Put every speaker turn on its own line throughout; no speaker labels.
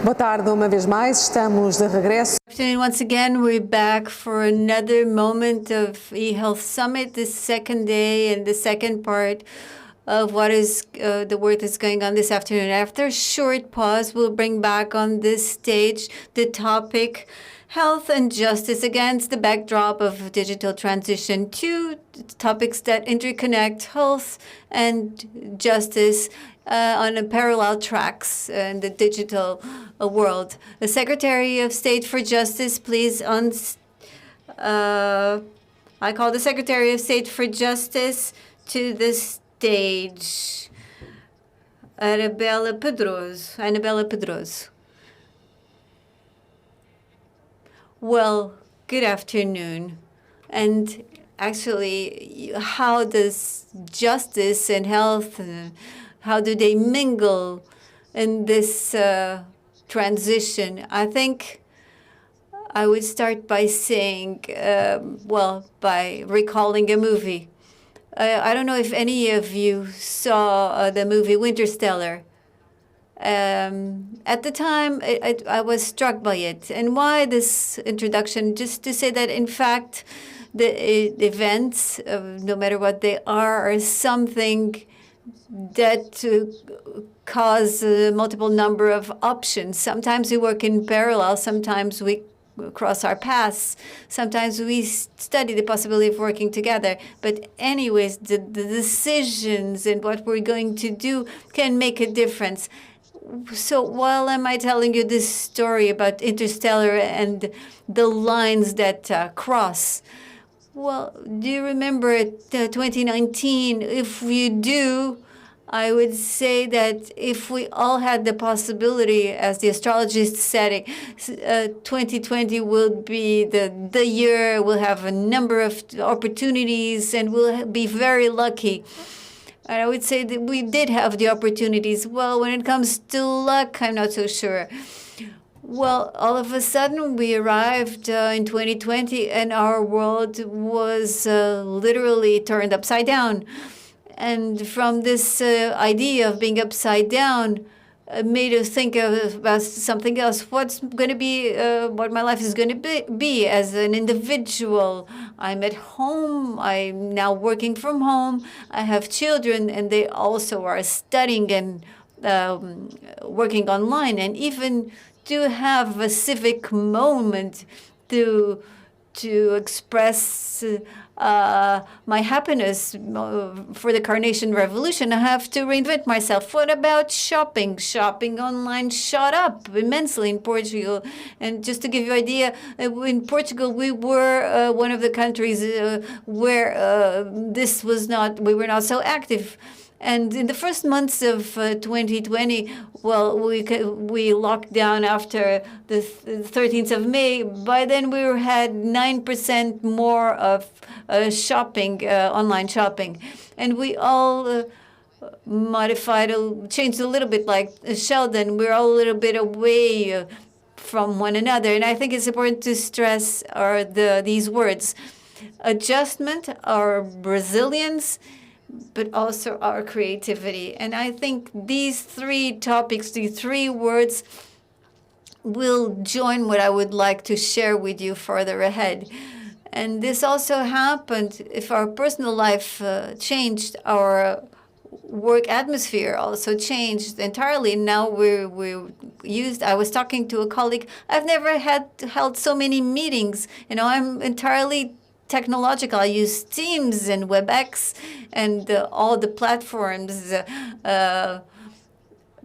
Boa tarde, uma vez mais, estamos de regresso.
Once again, we're back for another moment of eHealth Summit, the second day and the second part of what is the work that's going on this afternoon. After a short pause, we'll bring back on this stage the topic Health and Justice against the backdrop of digital transition. Two topics that interconnect health and justice on a parallel tracks in the digital world. The Secretary of State for Justice, please, I call the Secretary of State for Justice to the stage. Anabela Pedroso. Well, good afternoon. And actually, how does justice and health, how do they mingle in this transition? I think I would start by saying, by recalling a movie. I don't know if any of you saw the movie Interstellar. At the time, I was struck by it. And why this introduction? Just to say that, in fact, the events, no matter what they are something that cause a multiple number of options. Sometimes we work in parallel, sometimes we cross our paths, sometimes we study the possibility of working together. But anyways, the decisions and what we're going to do can make a difference. So while am I telling you this story about Interstellar and the lines that cross? Well, do you remember 2019? If you do, I would say that if we all had the possibility, as the astrologists said, 2020 will be the year, we'll have a number of opportunities, and we'll be very lucky. And I would say that we did have the opportunities. Well, when it comes to luck, I'm not so sure. Well, all of a sudden, we arrived in 2020, and our world was literally turned upside down. And from this idea of being upside down, made us think about something else. What's going to be, what my life is going to be as an individual. I'm at home. I'm now working from home. I have children, and they also are studying and working online. And even to have a civic moment to express my happiness for the Carnation Revolution, I have to reinvent myself. What about shopping? Shopping online shot up immensely in Portugal. And just to give you an idea, in Portugal, we were one of the countries where we were not so active. And in the first months of 2020, well, we locked down after the 13th of May. By then, we had 9% more of shopping, online shopping. And we all changed a little bit like Sheldon. We're all a little bit away from one another. And I think it's important to stress these words: adjustment, our resilience, but also our creativity. And I think these three topics, these three words, will join what I would like to share with you further ahead. And this also happened if our personal life changed, our work atmosphere also changed entirely. Now I was talking to a colleague, I've never held so many meetings. I'm entirely technological. I use Teams and WebEx and all the platforms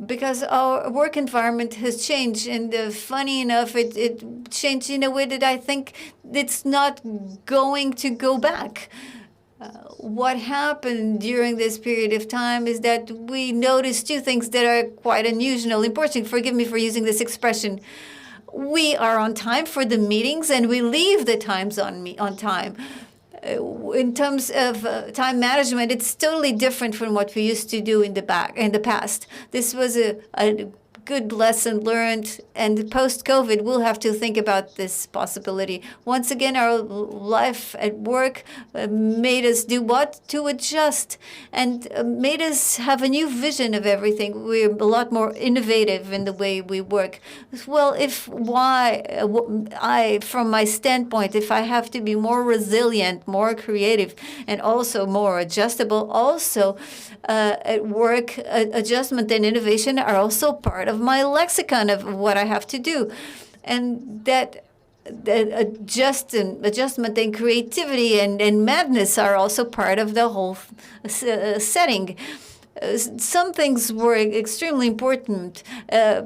because our work environment has changed. And funny enough, it changed in a way that I think it's not going to go back. What happened during this period of time is that we noticed two things that are quite unusual. Important, forgive me for using this expression. We are on time for the meetings, and we leave the times on time. In terms of time management, it's totally different from what we used to do in the past. This was a good lesson learned. And post-COVID, we'll have to think about this possibility. Once again, our life at work made us do what? To adjust, and made us have a new vision of everything. We're a lot more innovative in the way we work. Well, from my standpoint, if I have to be more resilient, more creative, and also more adjustable, also at work, adjustment and innovation are also part of my lexicon of what I have to do. And that adjustment and creativity and madness are also part of the whole setting. Some things were extremely important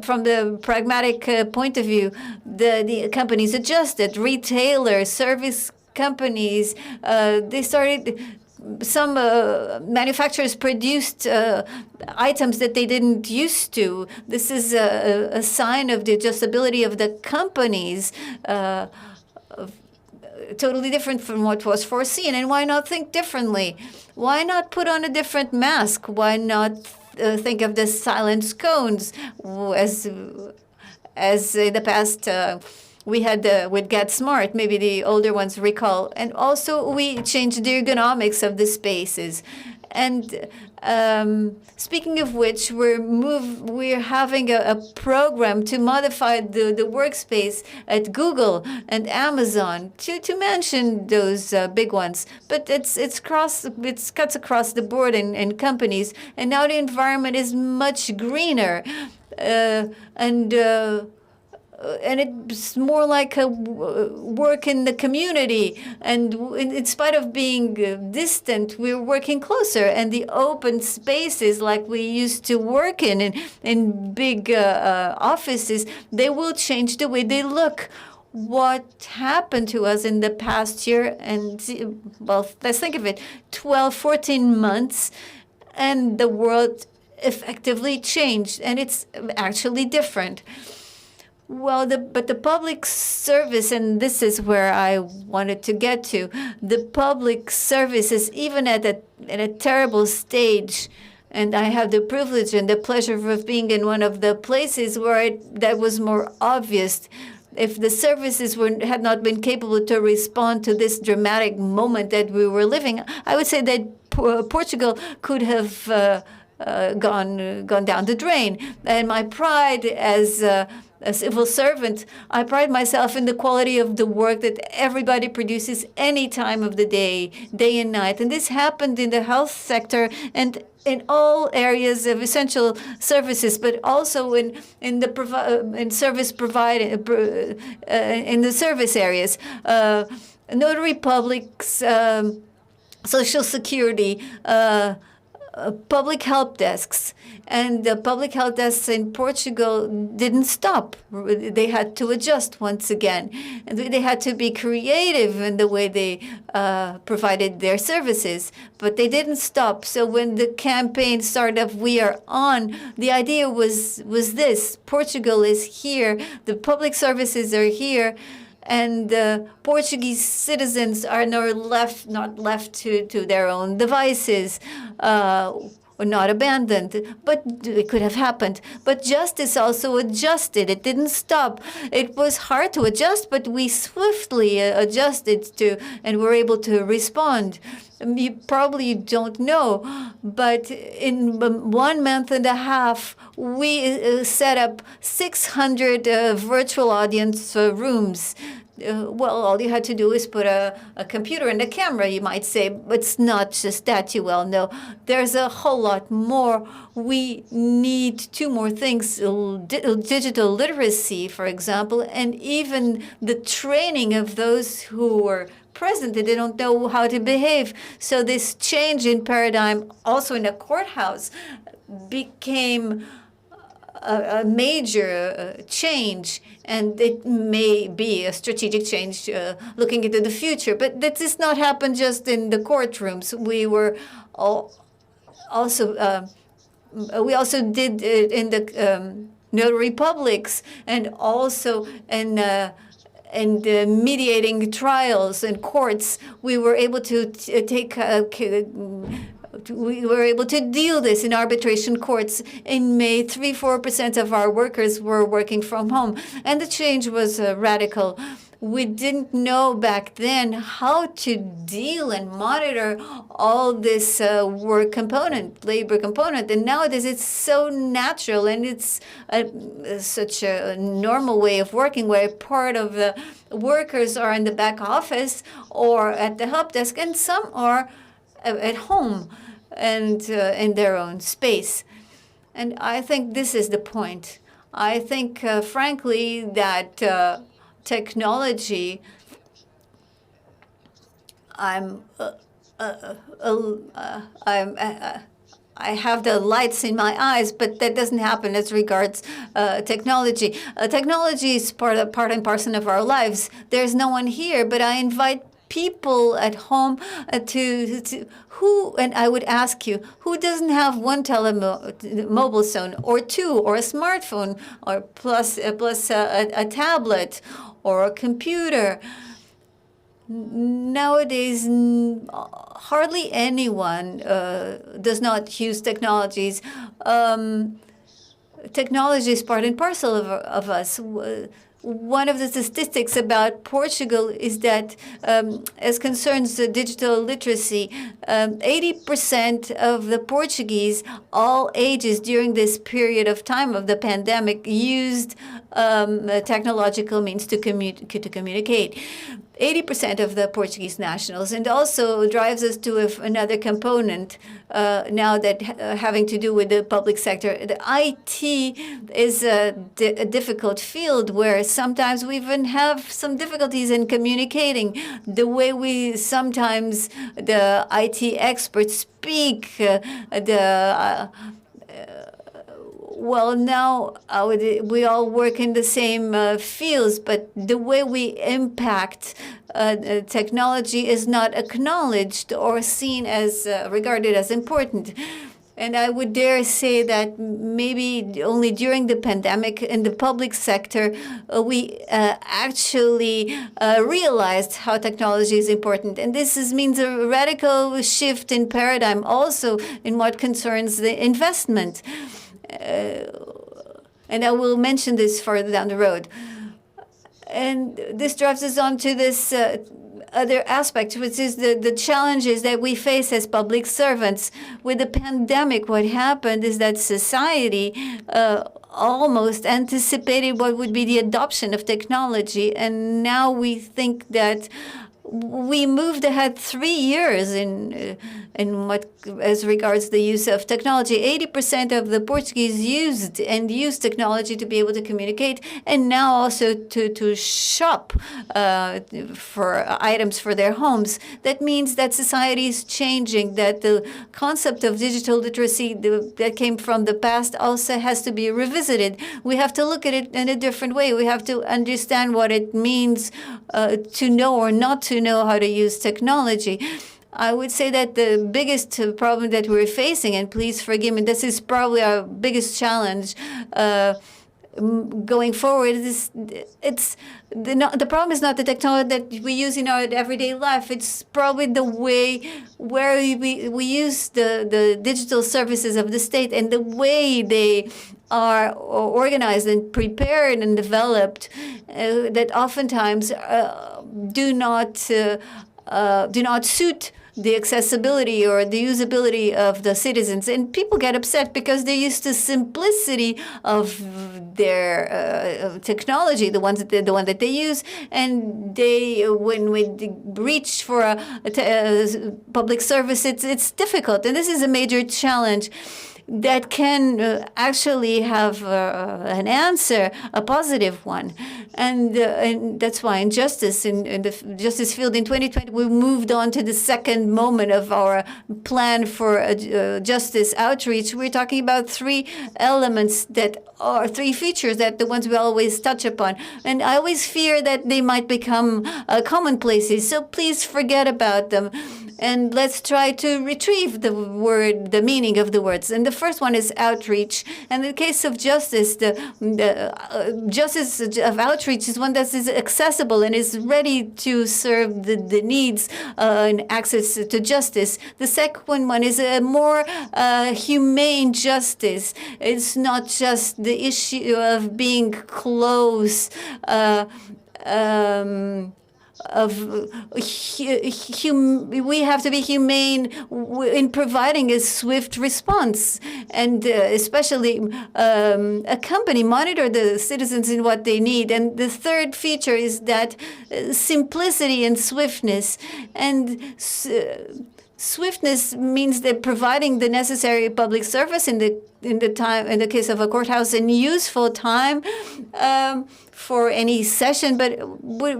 from the pragmatic point of view. The companies adjusted, retailers, service companies, they started. Some manufacturers produced items that they didn't used to. This is a sign of the adjustability of the companies, totally different from what was foreseen. And why not think differently? Why not put on a different mask? Why not think of the silent cones as in the past? We had with Get Smart, maybe the older ones recall. And also we changed the ergonomics of the spaces. And speaking of which, we're having a program to modify the workspace at Google and Amazon, to mention those big ones. But it cuts across the board in companies. And now the environment is much greener. And it's more like a work in the community. And in spite of being distant, we're working closer. And the open spaces like we used to work in big offices, they will change the way they look. What happened to us in the past year, and well, let's think of it, 12, 14 months, and the world effectively changed, and it's actually different. Well, but the public service, and this is where I wanted to get to, the public service is even at a terrible stage. And I have the privilege and the pleasure of being in one of the places where that was more obvious. If the services had not been capable to respond to this dramatic moment that we were living, I would say that Portugal could have gone down the drain. And my pride as a civil servant, I pride myself in the quality of the work that everybody produces any time of the day and night. And this happened in the health sector and in all areas of essential services, but also in service provided in the service areas, notary publics, social security, public help desks. And the public health desks in Portugal didn't stop. They had to adjust once again. And they had to be creative in the way they provided their services. But they didn't stop. So when the campaign started of We Are On, the idea was this. Portugal is here. The public services are here. And Portuguese citizens are not left to their own devices, or not abandoned. But it could have happened. But justice also adjusted. It didn't stop. It was hard to adjust, but we swiftly adjusted and were able to respond. You probably don't know, but in 1 month and a half, we set up 600 virtual audience rooms. Well, all you had to do is put a computer and a camera, you might say, but it's not just that, you well know. There's a whole lot more. We need 2 more things, digital literacy, for example, and even the training of those who are present, they don't know how to behave. So this change in paradigm, also in a courthouse, became a major change, and it may be a strategic change looking into the future. But that does not happen just in the courtrooms. We were also did it in the notary publics, and also in mediating trials in courts. We were able to take we were able to deal this in arbitration courts. In May, 3-4% of our workers were working from home, and the change was radical. We didn't know back then how to deal and monitor all this work component, labor component. And nowadays it's so natural, and it's such a normal way of working, where part of the workers are in the back office or at the help desk, and some are at home and in their own space. And I think this is the point. I think, frankly, that technology, I have the lights in my eyes, but that doesn't happen as regards technology. Technology is part and parcel of our lives. There's no one here, but I invite people at home to who, and I would ask you, who doesn't have one mobile phone or two, or a smartphone, or plus a tablet or a computer? Nowadays, hardly anyone does not use technologies. Technology is part and parcel of us. One of the statistics about Portugal is that, as concerns the digital literacy, 80% of the Portuguese, all ages during this period of time of the pandemic, used technological means to communicate. 80% of the Portuguese nationals, and also drives us to another component now that having to do with the public sector. The IT is a difficult field where sometimes we even have some difficulties in communicating. The way we sometimes, the IT experts speak, well, now we all work in the same fields, but the way we impact technology is not acknowledged or seen as regarded as important. And I would dare say that maybe only during the pandemic in the public sector, we actually realized how technology is important. And this means a radical shift in paradigm also in what concerns the investment. And I will mention this further down the road. And this drives us on to this other aspect, which is the challenges that we face as public servants. With the pandemic, what happened is that society almost anticipated what would be the adoption of technology. And now we think that we moved ahead 3 years in what as regards the use of technology. 80% of the Portuguese used technology to be able to communicate, and now also to shop for items for their homes. That means that society is changing, that the concept of digital literacy that came from the past also has to be revisited. We have to look at it in a different way. We have to understand what it means to know or not to know how to use technology. I would say that the biggest problem that we're facing, and please forgive me, this is probably our biggest challenge going forward, is the problem is not the technology that we use in our everyday life. It's probably the way where we use the digital services of the state and the way they are organized and prepared and developed that oftentimes do not suit the accessibility or the usability of the citizens. And people get upset because they're used to simplicity of their technology, the one that they use, and when we reach for a public service, it's difficult. And this is a major challenge that can actually have an answer, a positive one. And that's why in Justice, in the Justice field in 2020, we moved on to the second moment of our plan for Justice outreach. We're talking about three elements that are three features that the ones we always touch upon. And I always fear that they might become commonplaces. So please forget about them. And let's try to retrieve the meaning of the words. And the first one is outreach. And in the case of justice, the justice of outreach is one that is accessible and is ready to serve the needs and access to justice. The second one is a more humane justice. It's not just the issue of being close, we have to be humane in providing a swift response, and especially monitor the citizens in what they need. And the third feature is that simplicity and swiftness. And swiftness means that providing the necessary public service in the case of a courthouse, in useful time for any session, but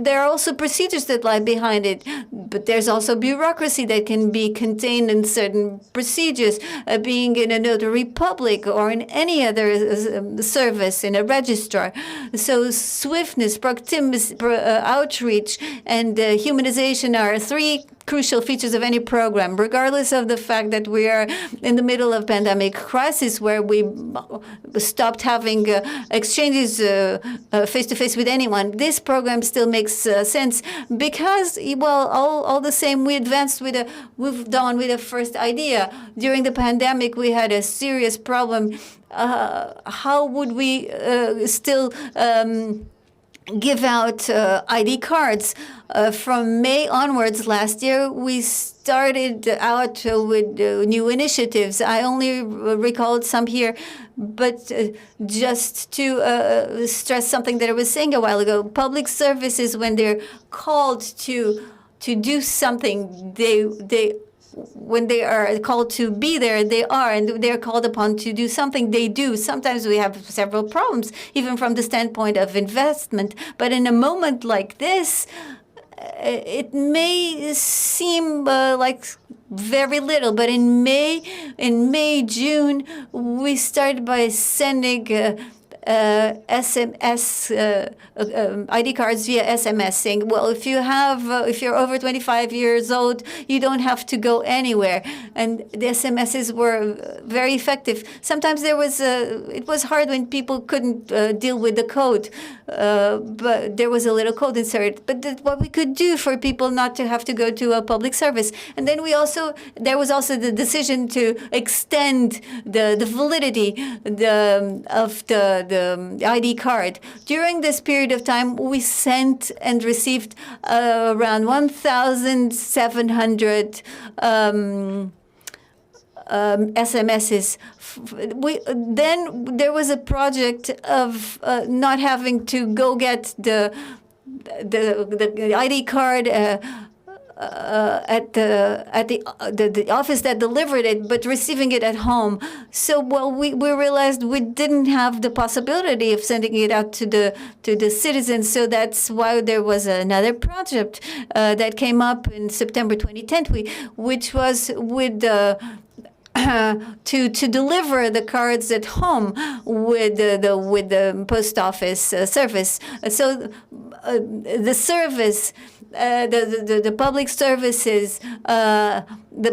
there are also procedures that lie behind it. But there's also bureaucracy that can be contained in certain procedures, being in a notary public or in any other service, in a registrar. So swiftness, proximity, outreach, and humanization are three crucial features of any program, regardless of the fact that we are in the middle of pandemic crisis, where we stopped having exchanges face-to-face with anyone. This program still makes sense because, well, all the same, we moved on with a first idea. During the pandemic, we had a serious problem. How would we still give out ID cards? From May onwards last year, we started out with new initiatives. I only recalled some here, but just to stress something that I was saying a while ago, public services, when they're called to do something, when they are called to be there, they are, and they're called upon to do something, they do. Sometimes we have several problems, even from the standpoint of investment. But in a moment like this, it may seem like very little, but in May, June, we started by sending SMS ID cards via SMS, saying, well, if you're over 25 years old, you don't have to go anywhere. And the SMSs were very effective. Sometimes it was hard when people couldn't deal with the code, but there was a little code inserted. But what we could do for people not to have to go to a public service. And then there was also the decision to extend the validity of the ID card. During this period of time, we sent and received around 1,700 SMSs. Then there was a project of not having to go get the ID card at the office that delivered it, but receiving it at home. So, well, we realized we didn't have the possibility of sending it out to the citizens. So that's why there was another project that came up in September 2010, which was with to deliver the cards at home with the post office service. So the service. The public services, the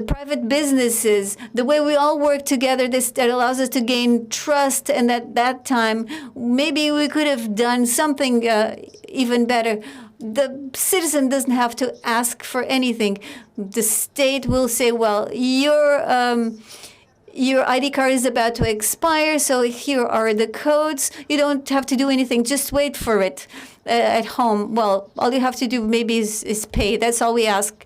private businesses, the way we all work together, that allows us to gain trust. And at that time, maybe we could have done something even better. The citizen doesn't have to ask for anything. The state will say, well, your ID card is about to expire, so here are the codes. You don't have to do anything. Just wait for it at home. Well, all you have to do maybe is pay. That's all we ask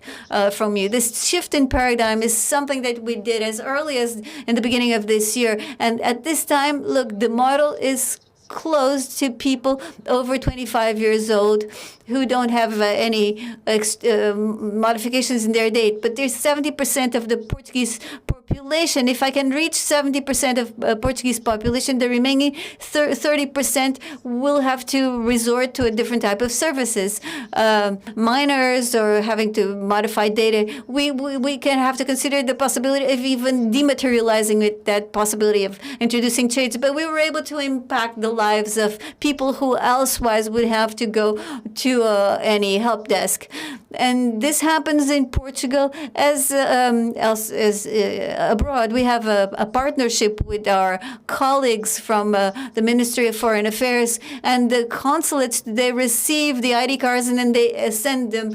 from you. This shift in paradigm is something that we did as early as in the beginning of this year. And at this time, look, the model is closed to people over 25 years old who don't have any modifications in their date. But there's 70% of the Portuguese population, if I can reach 70% of Portuguese population, the remaining 30% will have to resort to a different type of services. Minors or having to modify data. We can have to consider the possibility of even dematerializing it, that possibility of introducing change. But we were able to impact the lives of people who elsewise would have to go to any help desk. And this happens in Portugal as abroad. We have a partnership with our colleagues from the Ministry of Foreign Affairs, and the consulates, they receive the ID cards and then they send them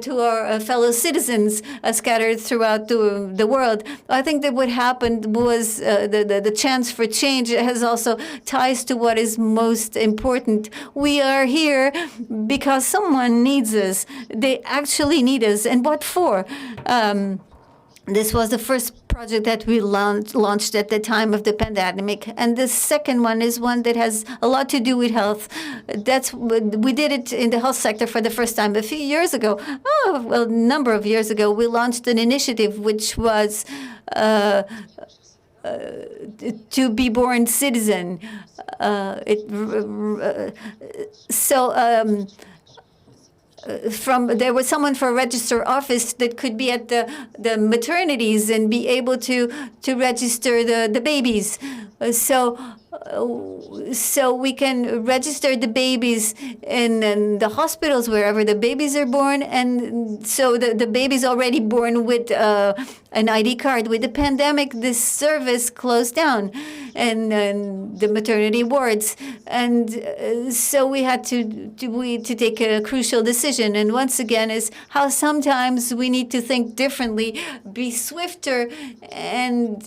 to our fellow citizens scattered throughout the world. I think that what happened was the chance for change has also ties to what is most important. We are here because someone needs us. They actually need us. And what for? This was the first project that we launched at the time of the pandemic. And the second one is one that has a lot to do with health. We did it in the health sector for the first time a few years ago. A number of years ago, we launched an initiative which was to be born citizen. There was someone for a register office that could be at the maternities and be able to register the babies. So we can register the babies in the hospitals wherever the babies are born, and so the baby's already born with an ID card. With the pandemic, this service closed down, and the maternity wards, and so we had to take a crucial decision. And once again, is how sometimes we need to think differently, be swifter, and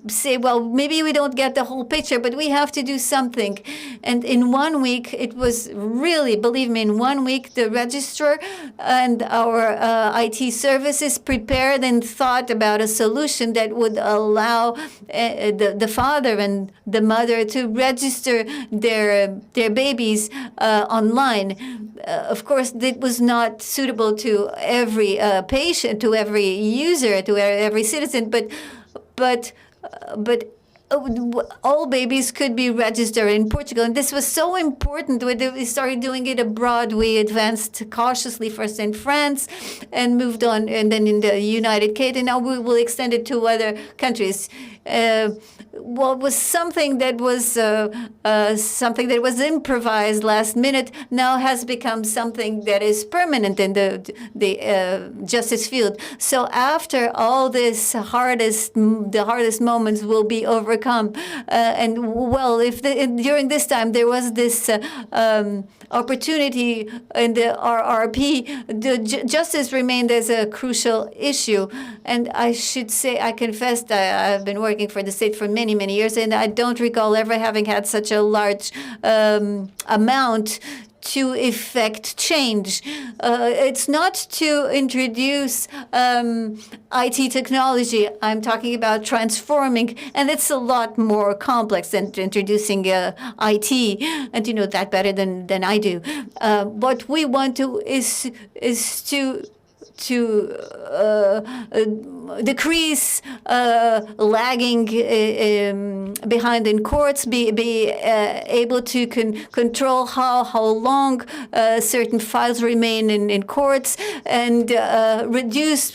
say, well, maybe we don't get the whole picture, but we have to do something. And in 1 week, it was really, believe me, in 1 week, the registrar and our IT services prepared and thought about a solution that would allow the father and the mother to register their babies online. Of course, it was not suitable to every patient, to every user, to every citizen, but all babies could be registered in Portugal. And this was so important. We started doing it abroad. We advanced cautiously first in France and moved on, and then in the United Kingdom. Now we will extend it to other countries. What was something that was improvised last minute now has become something that is permanent in the justice field. So after all this, the hardest moments will be overcome. And well, if during this time there was this opportunity in the RRP, the justice remained as a crucial issue. And I should say, I confess that I've been working for the state for many, many years, and I don't recall ever having had such a large amount to effect change. It's not to introduce IT technology. I'm talking about transforming, and it's a lot more complex than introducing IT, and you know that better than I do. What we want to is to decrease lagging behind in courts, be able to control how long certain files remain in courts, and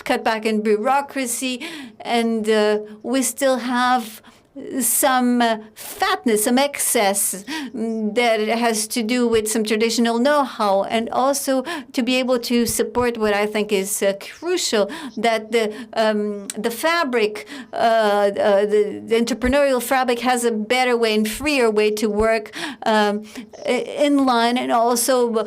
cut back in bureaucracy. And we still have some fatness, some excess that has to do with some traditional know-how, and also to be able to support what I think is crucial, that the fabric, the entrepreneurial fabric has a better way and freer way to work in line, and also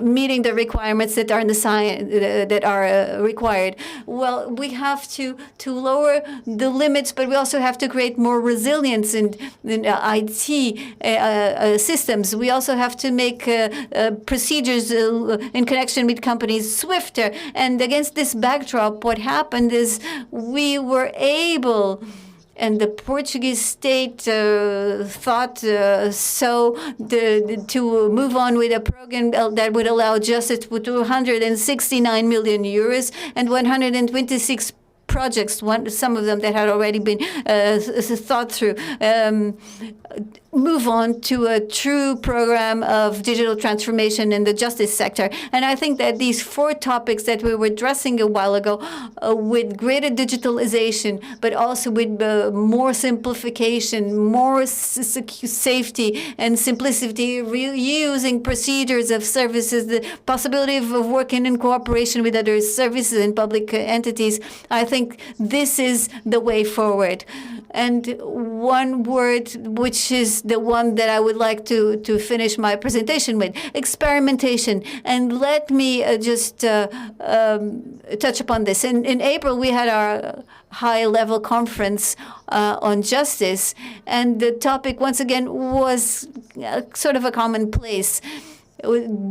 meeting the requirements that are in the science that are required. Well, we have to lower the limits, but we also have to create more resilience in IT systems. We also have to make procedures in connection with companies swifter. And against this backdrop, what happened is we were able, and the Portuguese state thought to move on with a program that would allow justice with 269 million euros and 126 projects, some of them that had already been thought through, move on to a true program of digital transformation in the justice sector. And I think that these 4 topics that we were addressing a while ago, with greater digitalization, but also with more simplification, more safety and simplicity, reusing procedures of services, the possibility of working in cooperation with other services and public entities, I think this is the way forward. And one word, which is the one that I would like to finish my presentation with, experimentation. And let me just touch upon this. In April, we had our high-level conference on justice, and the topic, once again, was sort of a commonplace.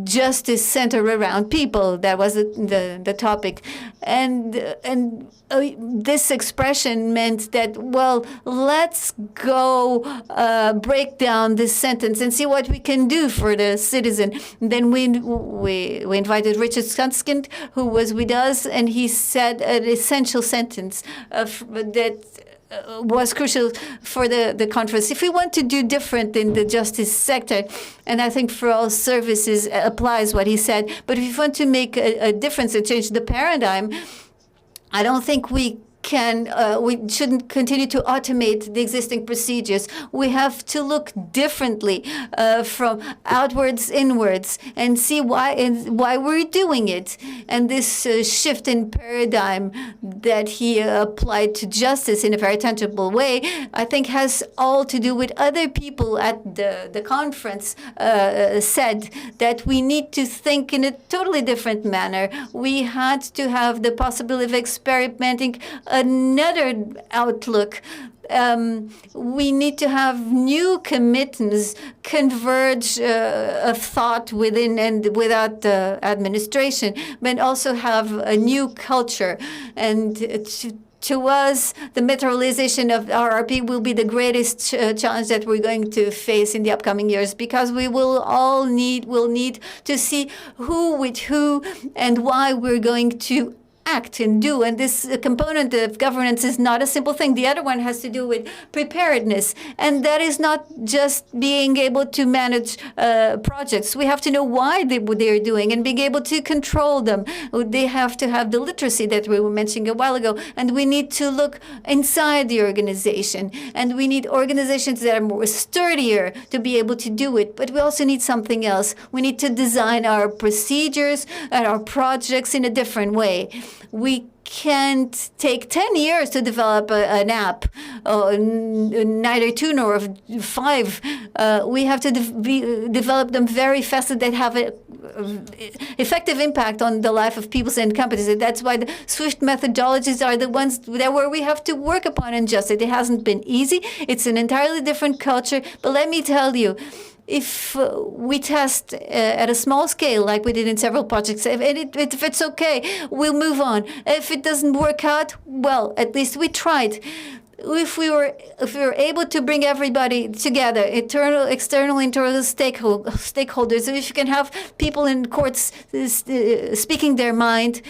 Justice centered around people. That was the topic. And this expression meant that, well, let's go break down this sentence and see what we can do for the citizen. And then we invited Richard Sunskind, who was with us, and he said an essential sentence that was crucial for the conference. If we want to do different in the justice sector, and I think for all services applies what he said, but if we want to make a difference and change the paradigm, I don't think we shouldn't continue to automate the existing procedures. We have to look differently from outwards inwards and see why we're doing it. And this shift in paradigm that he applied to justice in a very tangible way, I think has all to do with other people at the conference said that we need to think in a totally different manner. We had to have the possibility of experimenting another outlook. We need to have new commitments, converge of thought within and without the administration, but also have a new culture. And to us, the materialization of RRP will be the greatest challenge that we're going to face in the upcoming years, because we will need to see who with who and why we're going to act and do. And this component of governance is not a simple thing. The other one has to do with preparedness. And that is not just being able to manage projects. We have to know why they're doing and being able to control them. They have to have the literacy that we were mentioning a while ago. And we need to look inside the organization. And we need organizations that are more sturdier to be able to do it. But we also need something else. We need to design our procedures and our projects in a different way. We can't take 10 years to develop an app, neither 2 nor 5. We have to develop them very fast so that have an effective impact on the life of people and companies. And that's why the SWIFT methodologies are the ones that where we have to work upon in justice. It hasn't been easy. It's an entirely different culture. But let me tell you, if we test at a small scale, like we did in several projects, if it's okay, we'll move on. If it doesn't work out, well, at least we tried. If we were able to bring everybody together, internal, stakeholders, if you can have people in courts speaking their mind,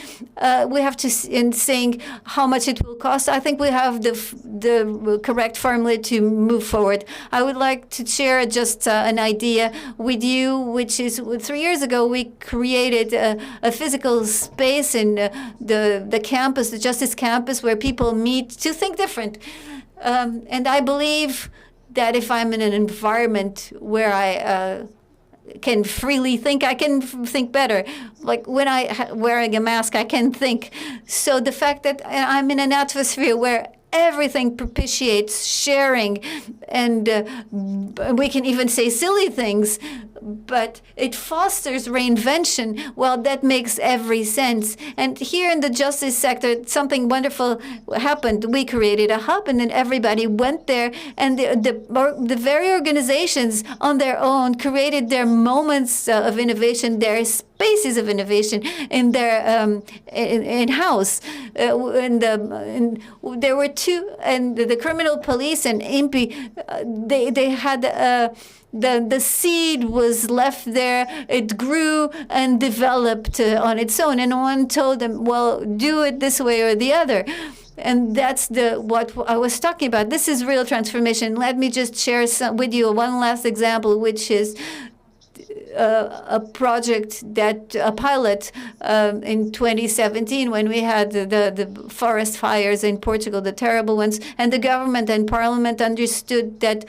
we have to in saying how much it will cost. I think we have the correct formula to move forward. I would like to share just an idea with you, which is 3 years ago we created a physical space in the campus, the Justice Campus, where people meet to think different. And I believe that if I'm in an environment where I can freely think, I can think better. Like when wearing a mask, I can think. So the fact that I'm in an atmosphere where everything propitiates sharing, and we can even say silly things, but it fosters reinvention. Well, that makes every sense. And here in the justice sector, something wonderful happened. We created a hub, and then everybody went there, and the very organizations on their own created their moments of innovation, their spaces of innovation in their in-house. And there were two, and the criminal police and IMPI, they had the seed was left there. It grew and developed on its own, and no one told them, well, do it this way or the other. And that's what I was talking about. This is real transformation. Let me just share with you one last example, which is a project a pilot in 2017 when we had the forest fires in Portugal, the terrible ones, and the government and parliament understood that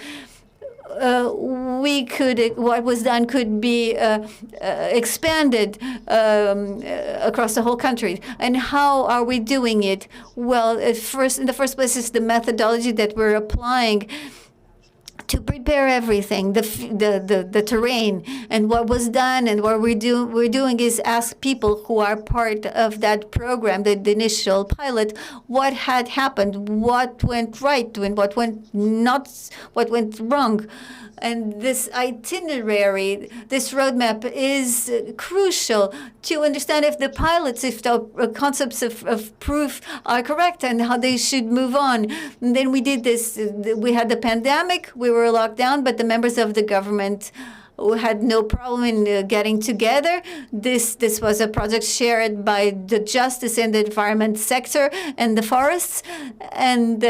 what was done could be expanded across the whole country. And how are we doing it? Well, in the first place, it's the methodology that we're applying to prepare everything, the terrain, and what was done, and what we're doing is ask people who are part of that program, the initial pilot, what had happened, what went right, and what went wrong. And this itinerary, this roadmap is crucial to understand if the concepts of proof are correct and how they should move on. And then we did this. We had the pandemic. We were locked down, but the members of the government had no problem in getting together. This was a project shared by the Justice and the environment sector and the forests. And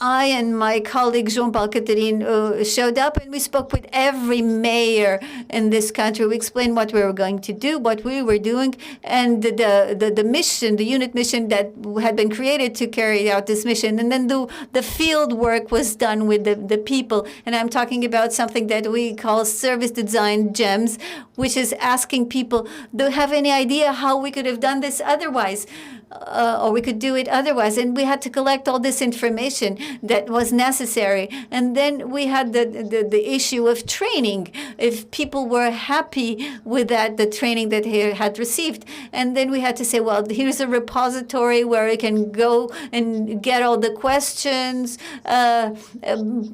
I and my colleague João Paulo Catarino showed up, and we spoke with every mayor in this country. We explained what we were going to do, what we were doing, and the mission, the unit mission that had been created to carry out this mission. And then the field work was done with the people. And I'm talking about something that we call service design gems, which is asking people, do you have any idea how we could have done this otherwise? Or we could do it otherwise. And we had to collect all this information that was necessary. And then we had the issue of training, if people were happy with the training that they had received. And then we had to say, well, here's a repository where you can go and get all the questions,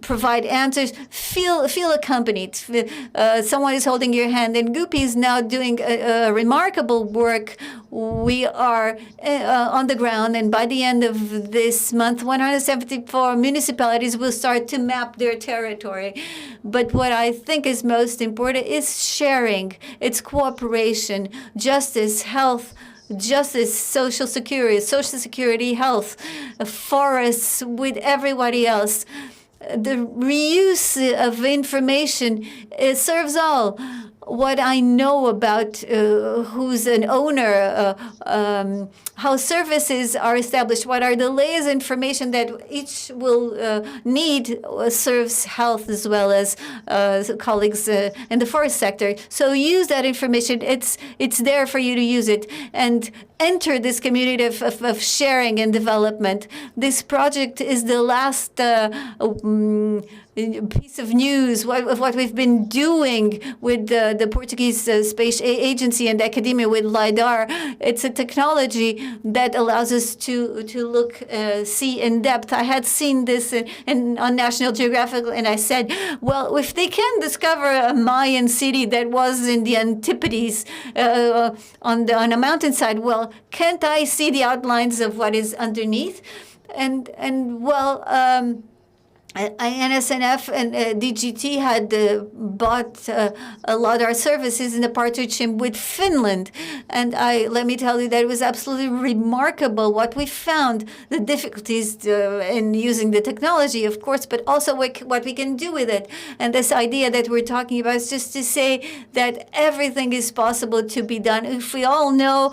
provide answers, feel accompanied. Someone is holding your hand. And Guppy is now doing a remarkable work. We are on the ground, and by the end of this month, 174 municipalities will start to map their territory. But what I think is most important is sharing. It's cooperation, justice, health, justice, social security, health, forests with everybody else. The reuse of information serves all. What I know about who's an owner, how services are established, what are the layers of information that each will need serves health as well as colleagues in the forest sector. So use that information. It's there for you to use it and enter this community of sharing and development. This project is the last piece of news of what we've been doing with the Portuguese Space Agency and academia with LIDAR. It's a technology that allows us to look, see in depth. I had seen this on National Geographic, and I said, well, if they can discover a Mayan city that was in the Antipodes on a mountainside, well, can't I see the outlines of what is underneath? And NSNF and DGT had bought a lot of our services in a partnership with Finland. And let me tell you that it was absolutely remarkable what we found, the difficulties in using the technology, of course, but also what we can do with it. And this idea that we're talking about is just to say that everything is possible to be done if we all know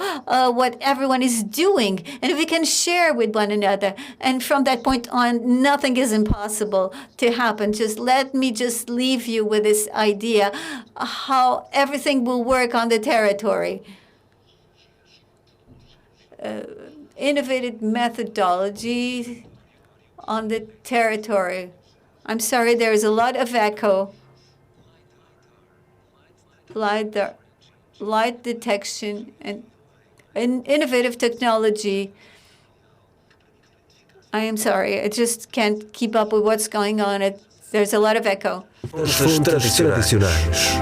what everyone is doing, and if we can share with one another. And from that point on, nothing is impossible to happen. Let me leave you with this idea how everything will work on the territory. Innovative methodology on the territory. I'm sorry, there is a lot of echo. Light detection and innovative technology. I am sorry, I just can't keep up with what's going on. There's a lot of echo.
Fontes tradicionais.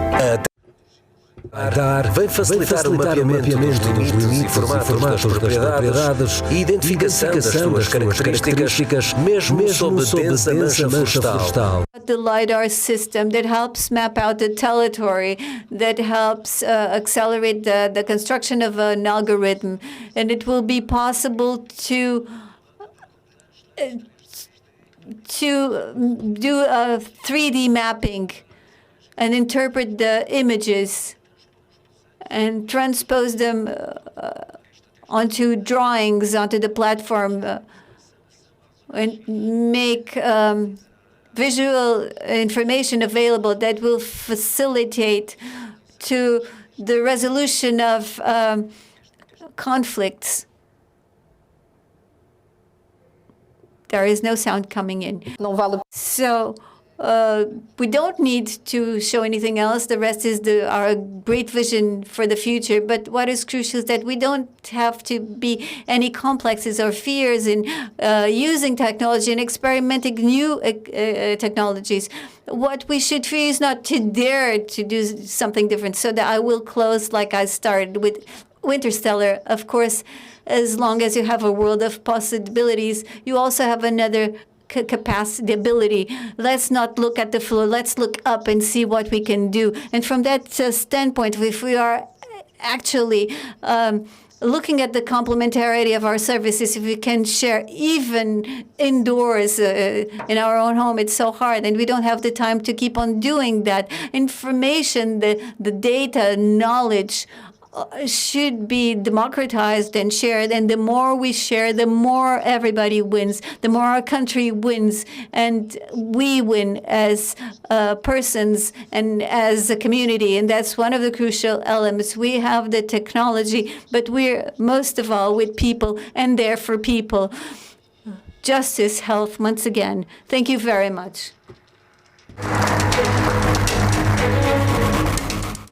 Vem facilitar o mapeamento dos limites e formatos das propriedades e identificação das suas características, mesmo sob densa mancha florestal.
the LiDAR system, that helps map out the territory, that helps accelerate the construction of an algorithm. And it will be possible to do a 3D mapping and interpret the images and transpose them onto drawings, onto the platform, and make visual information available that will facilitate to the resolution of conflicts. There is no sound coming in.
Não vale.
So we don't need to show anything else. The rest is our great vision for the future. But what is crucial is that we don't have to be any complexes or fears in using technology and experimenting new technologies. What we should fear is not to dare to do something different. So that I will close like I started with Interstellar. Of course, as long as you have a world of possibilities, you also have another capacity, ability. Let's not look at the floor. Let's look up and see what we can do. And from that standpoint, if we are actually looking at the complementarity of our services, if we can share even indoors in our own home, it's so hard, and we don't have the time to keep on doing that. Information, the data, knowledge should be democratized and shared. And the more we share, the more everybody wins, the more our country wins, and we win as persons and as a community. And that's one of the crucial elements. We have the technology, but we're most of all with people and there for people. Justice, health, once again. Thank you very much.